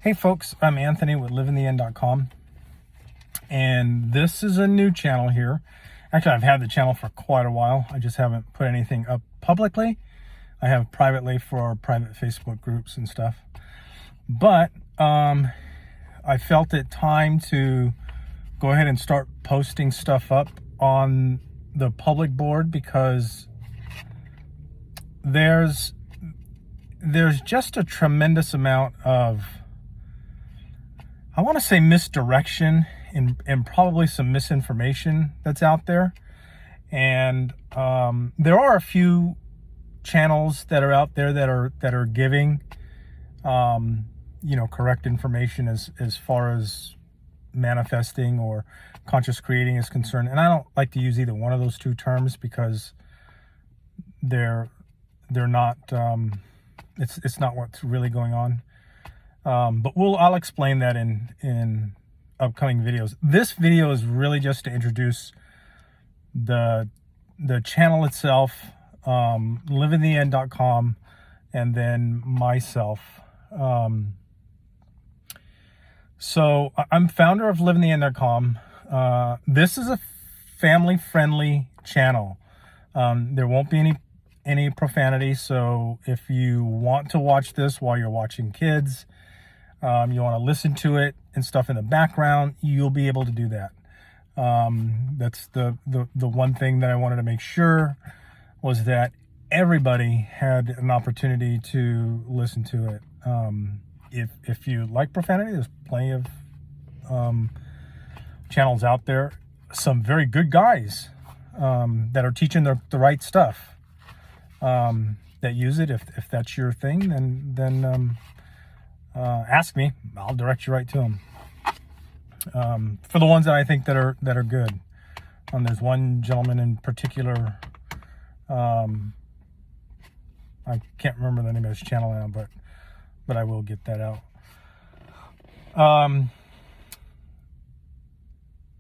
Hey folks, I'm Anthony with liveintheend.com, and this is a new channel here. Actually, I've had the channel for quite a while. I just haven't put anything up publicly. I have privately for our private Facebook groups and stuff. But I felt it time to go ahead and start posting stuff up on the public board because there's just a tremendous amount of, I want to say, misdirection and probably some misinformation that's out there. And there are a few channels that are out there that are giving correct information as far as manifesting or conscious creating is concerned. And I don't like to use either one of those two terms because they're not it's not what's really going on. But I'll explain that in upcoming videos. This video is really just to introduce the channel itself, liveintheend.com, and then myself. So I'm founder of liveintheend.com. This is a family-friendly channel. There won't be any profanity, so if you want to watch this while you're watching kids, you want to listen to it and stuff in the background, you'll be able to do that. That's the one thing that I wanted to make sure was that everybody had an opportunity to listen to it. If you like profanity, there's plenty of channels out there, some very good guys that are teaching the right stuff, that use it. If that's your thing, then ask me. I'll direct you right to them. For the ones that I think that are good. There's one gentleman in particular. I can't remember the name of his channel now, but I will get that out.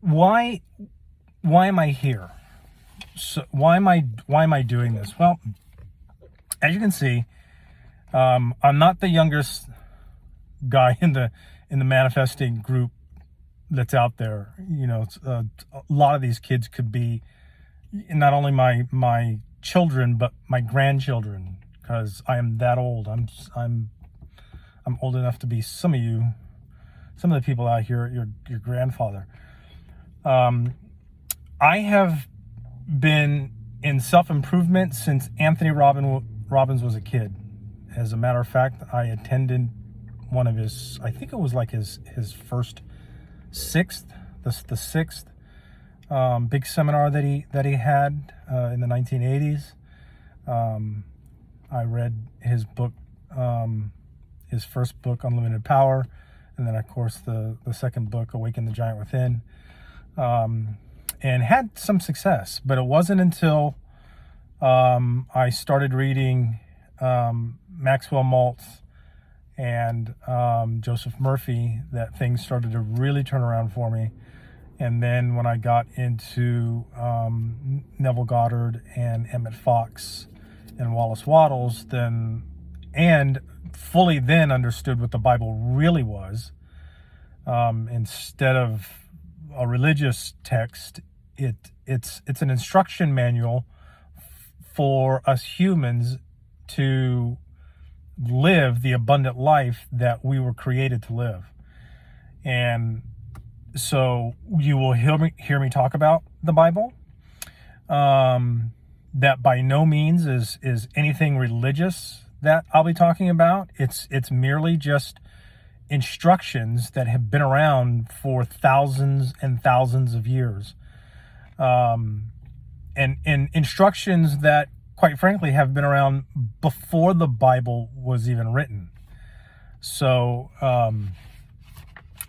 Why am I here? So why am I doing this? Well, as you can see, I'm not the youngest guy in the manifesting group that's out there. A lot of these kids could be not only my children but my grandchildren, because I am that old. I'm old enough to be some of the people out here your grandfather. I have been in self-improvement since Anthony Robbins was a kid. As a matter of fact, I attended one of his, I think it was like his first sixth big seminar that he had in the 1980s. I read his book, his first book, Unlimited Power, and then of course the second book, Awaken the Giant Within, and had some success. But it wasn't until I started reading Maxwell Maltz and Joseph Murphy that things started to really turn around for me. And then when I got into Neville Goddard and Emmett Fox and Wallace Wattles, and fully then understood what the Bible really was, instead of a religious text, it's an instruction manual for us humans to live the abundant life that we were created to live. And so you will hear me talk about the Bible. That by no means is anything religious that I'll be talking about. It's merely just instructions that have been around for thousands and thousands of years. And instructions that, quite frankly, have been around before the Bible was even written. So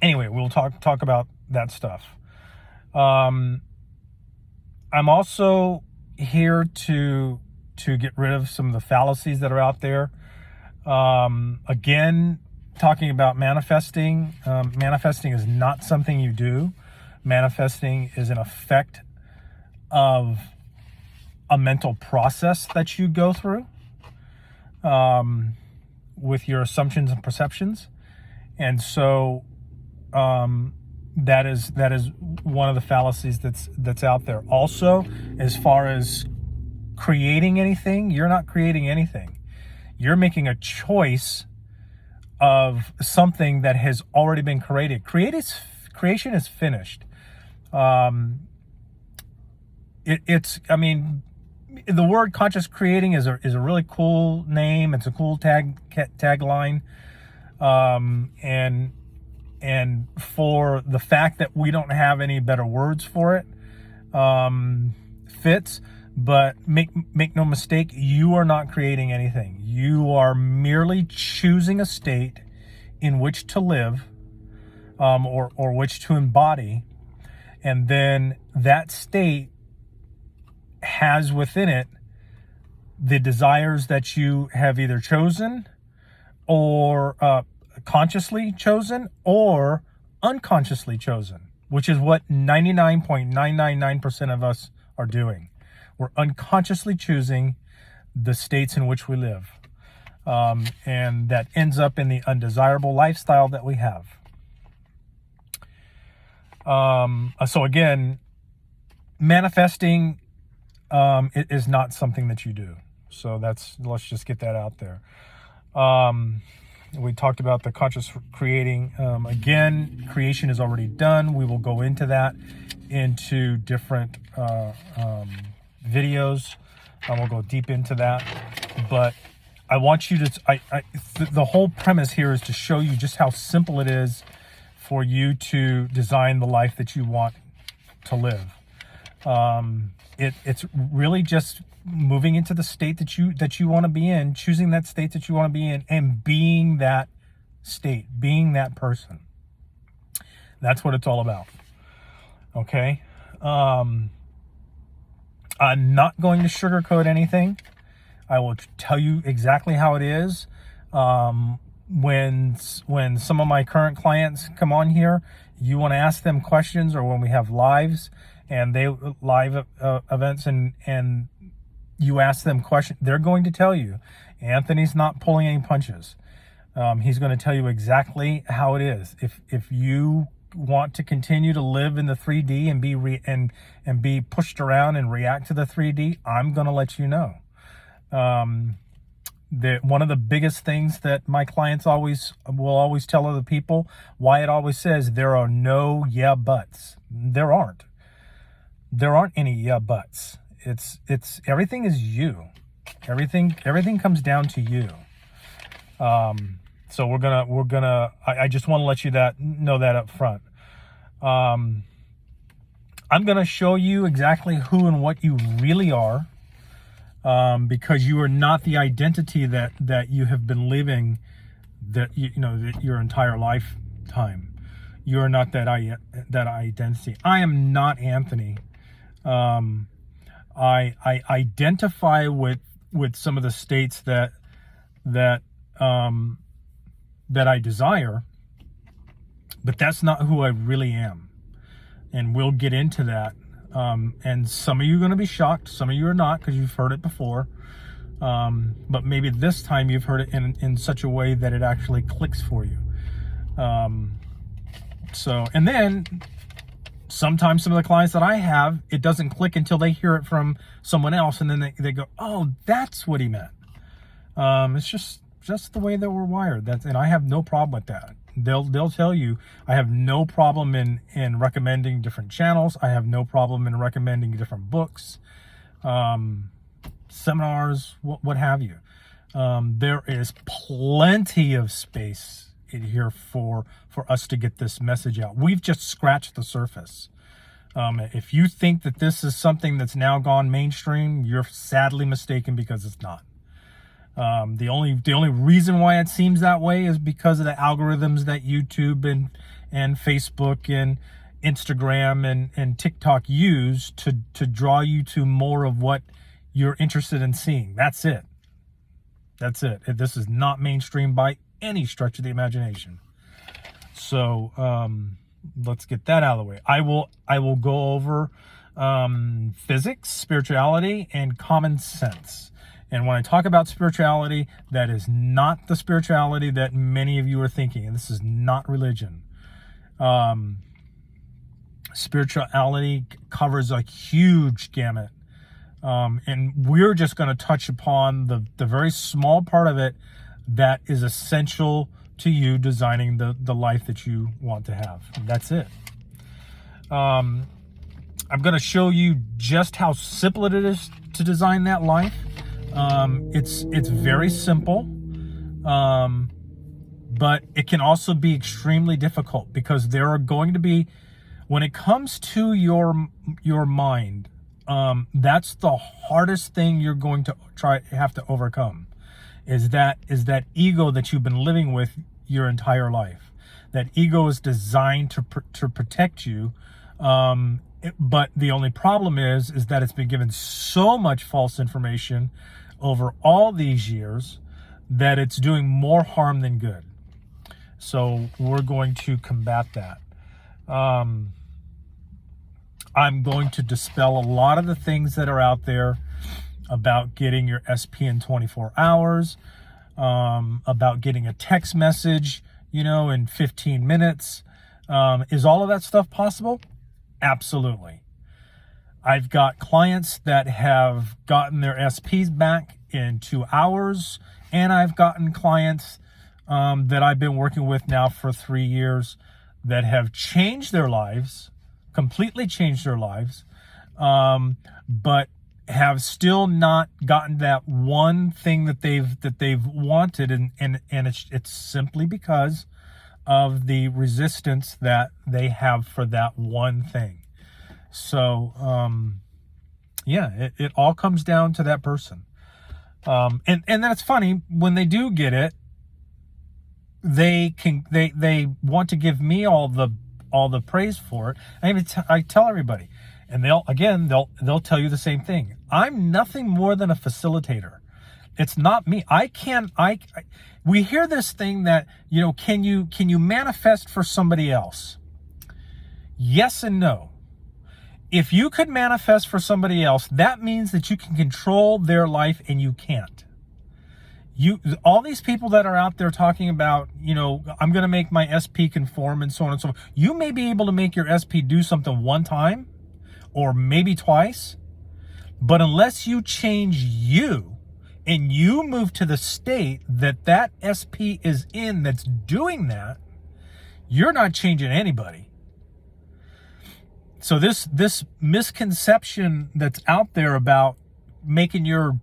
anyway, we'll talk about that stuff. I'm also here to get rid of some of the fallacies that are out there. Again, talking about manifesting. Manifesting is not something you do. Manifesting is an effect of a mental process that you go through with your assumptions and perceptions. And so that is one of the fallacies that's out there. Also, as far as creating anything, you're not creating anything. You're making a choice of something that has already been created. Creation is finished. I mean, the word conscious creating is a really cool name. It's a cool tagline. And for the fact that we don't have any better words for it, fits. But make no mistake, you are not creating anything. You are merely choosing a state in which to live, or which to embody, and then that state has within it the desires that you have either chosen, or consciously chosen, or unconsciously chosen, which is what 99.999% of us are doing. We're unconsciously choosing the states in which we live. And that ends up in the undesirable lifestyle that we have. So again, manifesting is not something that you do. So let's just get that out there. We talked about the conscious creating. Again, creation is already done. We will go into that into different videos. We'll go deep into that. But I want you to, the whole premise here is to show you just how simple it is for you to design the life that you want to live. It's really just moving into the state that you want to be in, choosing that state that you want to be in, and being that state, being that person. That's what it's all about. Okay. I'm not going to sugarcoat anything. I will tell you exactly how it is. When some of my current clients come on here, you want to ask them questions, or when we have live events and you ask them questions, they're going to tell you, Anthony's not pulling any punches. He's going to tell you exactly how it is. If you want to continue to live in the 3D and be pushed around and react to the 3D, I'm going to let you know. One of the biggest things that my clients will always tell other people, why it always says there are no yeah buts. There aren't any yeah buts. It's everything is you. Everything comes down to you. So I just want to let you know that up front. I'm gonna show you exactly who and what you really are, because you are not the identity that you have been living your entire lifetime. You are not that identity. I am not Anthony. I identify with some of the states that I desire, but that's not who I really am. And we'll get into that. And some of you are going to be shocked. Some of you are not, because you've heard it before. But maybe this time you've heard it in such a way that it actually clicks for you. And then sometimes some of the clients that I have, it doesn't click until they hear it from someone else. And then they go, oh, that's what he meant. It's just the way that we're wired. And I have no problem with that. They'll tell you, I have no problem in recommending different channels. I have no problem in recommending different books, seminars, what have you. There is plenty of space in here for us to get this message out. We've just scratched the surface. If you think that this is something that's now gone mainstream, you're sadly mistaken, because it's not. The only reason why it seems that way is because of the algorithms that YouTube and Facebook and Instagram and TikTok use to draw you to more of what you're interested in seeing. That's it. This is not mainstream by any stretch of the imagination. So let's get that out of the way. I will go over physics, spirituality, and common sense. And when I talk about spirituality, that is not the spirituality that many of you are thinking. And this is not religion. Spirituality covers a huge gamut. And we're just going to touch upon the very small part of it that is essential to you designing the life that you want to have. And that's it. I'm going to show you just how simple it is to design that life. It's very simple, but it can also be extremely difficult, because there are going to be, when it comes to your mind, that's the hardest thing you're going to have to overcome, is that ego that you've been living with your entire life. That ego is designed to protect you, but the only problem is that it's been given so much false information over all these years that it's doing more harm than good. So we're going to combat that. I'm going to dispel a lot of the things that are out there about getting your SP in 24 hours, about getting a text message, in 15 minutes. Is all of that stuff possible? Absolutely. I've got clients that have gotten their SPs back in 2 hours, and I've gotten clients that I've been working with now for 3 years that have changed their lives, completely changed their lives, but have still not gotten that one thing that they've wanted, and it's simply because of the resistance that they have for that one thing. So it all comes down to that person. And that's funny, when they do get it, they want to give me all the praise for it. I tell everybody, and they'll tell you the same thing. I'm nothing more than a facilitator. It's not me. We hear this thing that, can you manifest for somebody else? Yes and no. If you could manifest for somebody else, that means that you can control their life, and you can't. All these people that are out there talking about, I'm going to make my SP conform and so on and so on. You may be able to make your SP do something one time or maybe twice, but unless you change you and you move to the state that SP is in that's doing that, you're not changing anybody. So this misconception that's out there about making your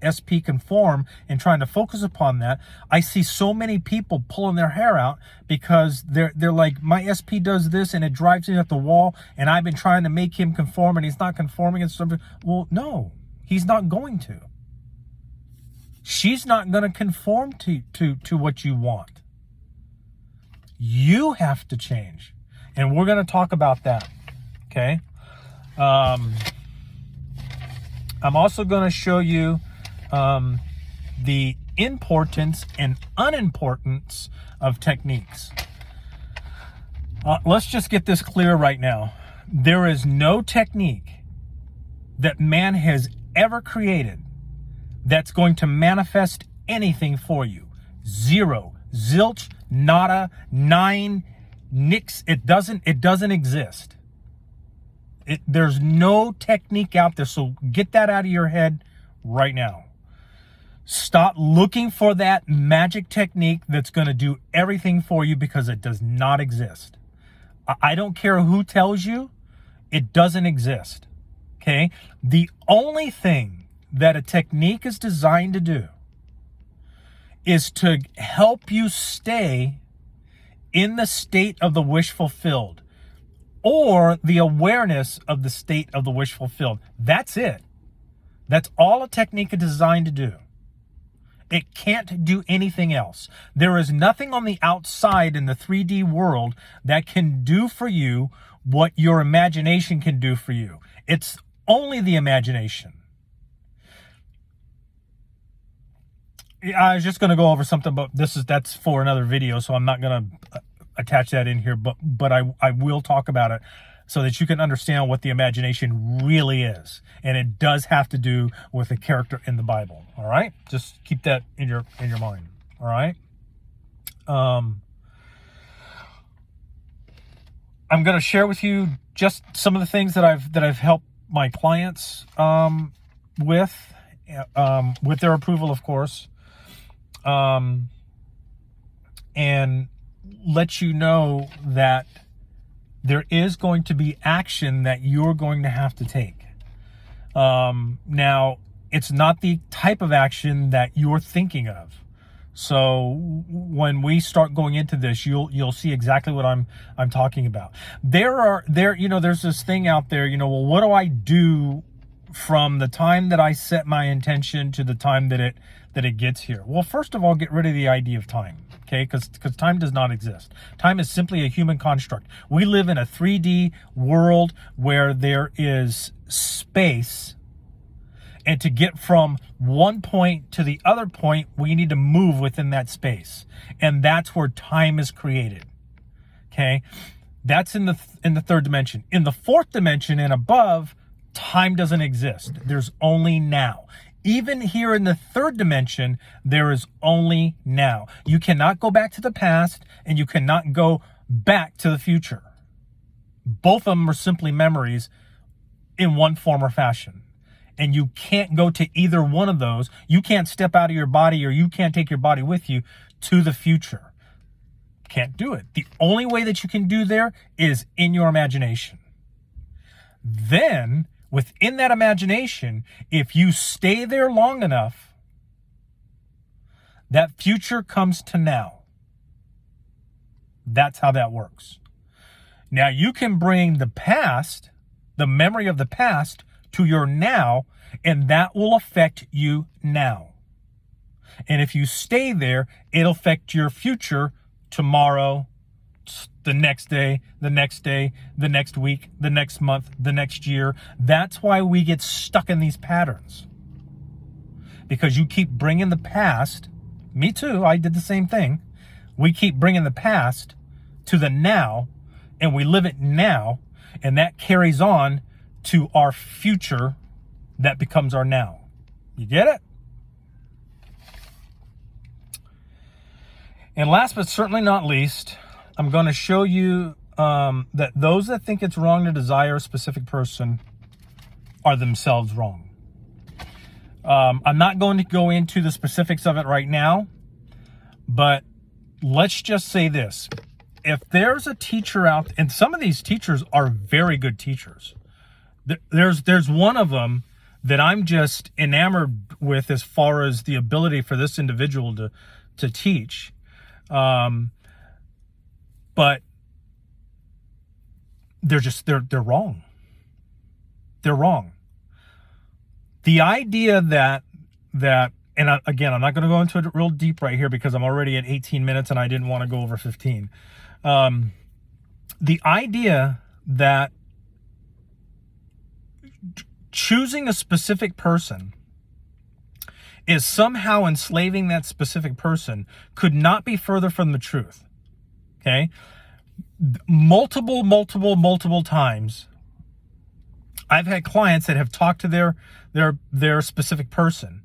SP conform and trying to focus upon that, I see so many people pulling their hair out because they're like, my SP does this and it drives me at the wall, and I've been trying to make him conform and he's not conforming and something. Well, no, he's not going to. She's not going to conform to what you want. You have to change. And we're going to talk about that. Okay. I'm also going to show you the importance and unimportance of techniques. Let's just get this clear right now. There is no technique that man has ever created that's going to manifest anything for you. Zero, zilch, nada, nine, nix. It doesn't exist. There's no technique out there. So get that out of your head right now. Stop looking for that magic technique that's going to do everything for you, because it does not exist. I don't care who tells you, it doesn't exist. Okay? The only thing that a technique is designed to do is to help you stay in the state of the wish fulfilled, or the awareness of the state of the wish fulfilled. That's it. That's all a technique is designed to do. It can't do anything else. There is nothing on the outside in the 3D world that can do for you what your imagination can do for you. It's only the imagination. I was just going to go over something, but that's for another video, so I'm not going to attach that in here, but I will talk about it. so that you can understand what the imagination really is. And it does have to do with a character in the Bible. All right? Just keep that in your mind. All right? I'm going to share with you just some of the things that I've helped my clients with their approval, of course, and let you know that there is going to be action that you're going to have to take. Now, it's not the type of action that you're thinking of. So when we start going into this, you'll see exactly what I'm talking about. There's this thing out there, well, what do I do from the time that I set my intention to the time that it gets here? Well, first of all, get rid of the idea of time, okay? Because time does not exist. Time is simply a human construct. We live in a 3D world where there is space. And to get from one point to the other point, we need to move within that space. And that's where time is created. Okay? That's in the third dimension. In the fourth dimension and above, time doesn't exist. There's only now. Even here in the third dimension, there is only now. You cannot go back to the past and you cannot go back to the future. Both of them are simply memories in one form or fashion. And you can't go to either one of those. You can't step out of your body, or you can't take your body with you to the future. Can't do it. The only way that you can do there is in your imagination. Then, within that imagination, if you stay there long enough, that future comes to now. That's how that works. Now, you can bring the past, the memory of the past, to your now, and that will affect you now. And if you stay there, it'll affect your future tomorrow, the next day, the next week, the next month, the next year. That's why we get stuck in these patterns. Because you keep bringing the past, me too, I did the same thing. We keep bringing the past to the now, and we live it now, and that carries on to our future that becomes our now. You get it? And last but certainly not least, I'm going to show you that those that think it's wrong to desire a specific person are themselves wrong. I'm not going to go into the specifics of it right now, but let's just say this. If there's a teacher out, and some of these teachers are very good teachers. There's one of them that I'm just enamored with as far as the ability for this individual to teach. But they're wrong. They're wrong. The idea that and again, I'm not going to go into it real deep right here because I'm already at 18 minutes and I didn't want to go over 15. The idea that choosing a specific person is somehow enslaving that specific person could not be further from the truth. Okay? Multiple times, I've had clients that have talked to their specific person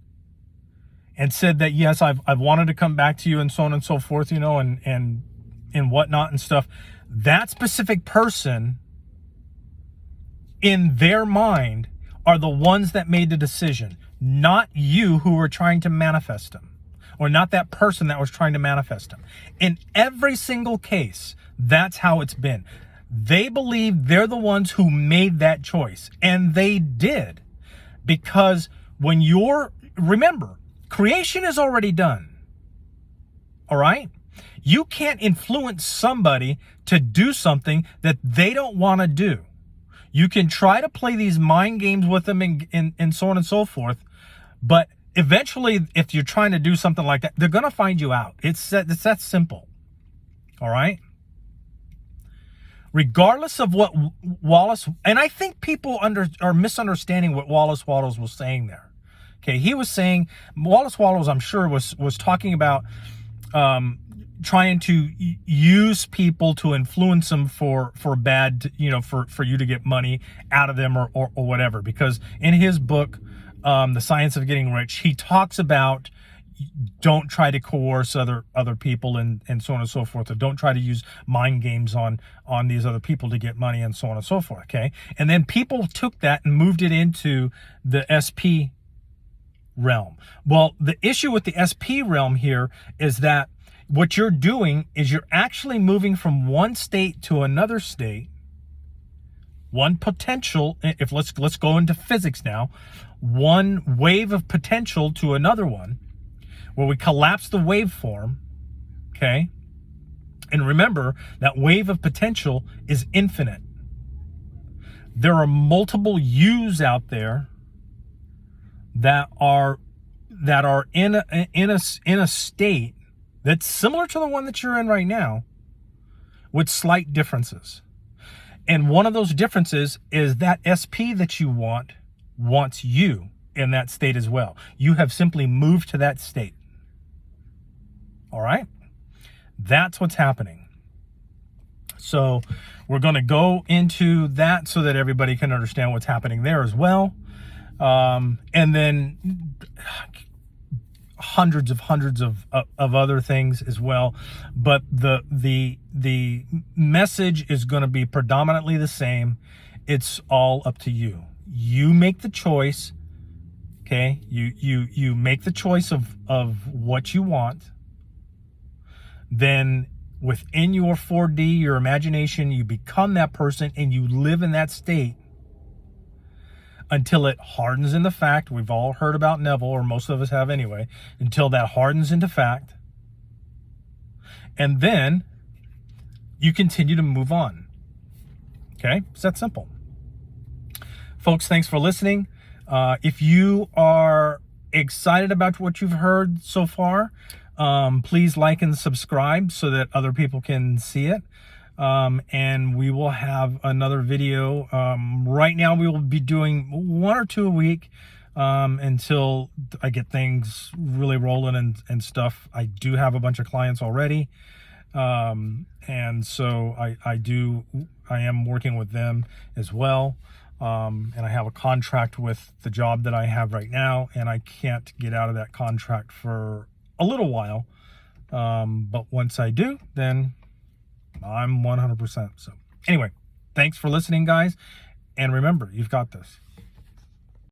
and said that, yes, I've wanted to come back to you and so on and so forth, and whatnot and stuff. That specific person in their mind are the ones that made the decision, not you who were trying to manifest them, or not that person that was trying to manifest them. In every single case, that's how it's been. They believe they're the ones who made that choice, and they did, because remember, creation is already done. All right? You can't influence somebody to do something that they don't want to do. You can try to play these mind games with them and so on and so forth, but eventually, if you're trying to do something like that, they're going to find you out. It's that simple. All right? Regardless of what Wallace, and I think people are misunderstanding what Wallace Wattles was saying there. Okay, he was saying, Wallace Wattles, I'm sure, was talking about trying to use people to influence them for bad, for you to get money out of them or whatever. Because in his book, The Science of Getting Rich, he talks about don't try to coerce other people and so on and so forth, or don't try to use mind games on these other people to get money and so on and so forth. Okay. And then people took that and moved it into the SP realm. Well, the issue with the SP realm here is that what you're doing is you're actually moving from one state to another state, one potential, if let's go into physics now, one wave of potential to another one, where we collapse the waveform, okay? And remember, that wave of potential is infinite. There are multiple U's out there that are in a state that's similar to the one that you're in right now, with slight differences. And one of those differences is that SP that you wants you in that state as well. You have simply moved to that state. All right? That's what's happening. So we're going to go into that so that everybody can understand what's happening there as well. And then hundreds of other things as well. But the message is going to be predominantly the same. It's all up to you. You make the choice. Okay? You make the choice of what you want. Then within your 4D, your imagination, you become that person and you live in that state until it hardens into fact. We've all heard about Neville, or most of us have anyway, until that hardens into fact. And then you continue to move on. Okay? It's that simple. Folks, thanks for listening. If you are excited about what you've heard so far, please like and subscribe so that other people can see it. And we will have another video. Right now we will be doing 1 or 2 a week, until I get things really rolling and stuff. I do have a bunch of clients already. And so I am working with them as well. And I have a contract with the job that I have right now, and I can't get out of that contract for a little while. But once I do, then I'm 100%. So anyway, thanks for listening, guys. And remember, you've got this.